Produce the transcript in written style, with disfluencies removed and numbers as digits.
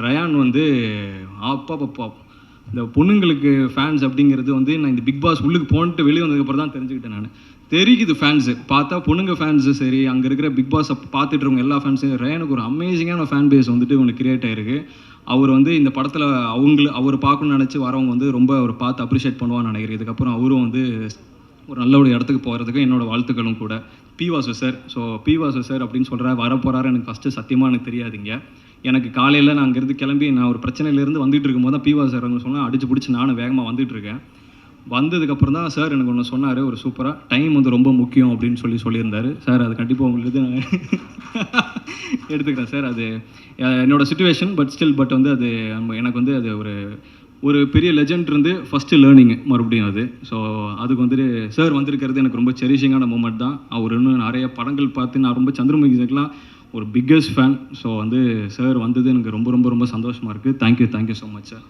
Rayon வந்து அப்பப்பப்பா இந்த பொண்ணுங்களுக்கு ஃபேன்ஸ் அப்படிங்கிறது வந்து நான் இந்த பிக் பாஸ் உள்ளுக்கு போன்ட்டு வெளியே வந்ததுக்கப்புறம் தான் தெரிஞ்சுக்கிட்டேன். நான் தெரியுது ஃபேன்ஸு பார்த்தா பொண்ணுங்க ஃபேன்ஸு சரி, அங்கே இருக்கிற பிக் பாஸை பார்த்துட்டு இருக்கவங்க எல்லா ஃபேன்ஸும் ரயானுக்கு ஒரு அமேசிங்கான ஃபேன் பேஸ் வந்துட்டு ஒன்று கிரியேட் ஆகிருக்கு. அவர் வந்து இந்த படத்தில் அவர் பார்க்கணும்னு நினச்சி வரவங்க வந்து ரொம்ப அவர் பார்த்து அப்ரிஷியேட் பண்ணுவான்னு நினைக்கிறேன். இதுக்கப்புறம் அவரும் வந்து ஒரு நல்ல ஒரு இடத்துக்கு போகிறதுக்கு என்னோடய வாழ்த்துக்களும் கூட. P Vasu sir, so P Vasu sir அப்படின்னு சொல்கிற வரப்போகிறாரு எனக்கு ஃபஸ்ட்டு சத்தியமாக எனக்கு தெரியாதுங்க. எனக்கு காலையில் நான் அங்கேருந்து கிளம்பி நான் ஒரு பிரச்சனையிலேருந்து வந்துட்டு இருக்கும்போது தான் பிவாசு சார் அவங்க சொன்னால் அடிச்சு பிடிச்சி நானும் வேகமாக வந்துட்டுருக்கேன். வந்ததுக்கப்புறம் தான் சார் எனக்கு ஒன்று சொன்னார், ஒரு சூப்பராக டைம் வந்து ரொம்ப முக்கியம் அப்படின்னு சொல்லியிருந்தார். சார் அது கண்டிப்பாக உங்களுக்கு நான் எடுத்துக்கிறேன் சார். அது என்னோடய சுச்சுவேஷன் பட் வந்து அது எனக்கு வந்து அது ஒரு பெரிய லெஜண்ட் இருந்து ஃபஸ்ட்டு லேர்னிங்கு மறுபடியும் அது. ஸோ அதுக்கு வந்துட்டு சார் வந்திருக்கிறது எனக்கு ரொம்ப செரிஷிங்கான மூமெண்ட் தான். அவர் இன்னும் நிறைய படங்கள் பார்த்து நான் ரொம்ப சந்திரமுகி சார்லாம் ஒரு பிக்கஸ்ட் ஃபேன். ஸோ வந்து சார் வந்தது எனக்கு ரொம்ப ரொம்ப ரொம்ப சந்தோஷமாக இருக்குது. Thank you so much sir.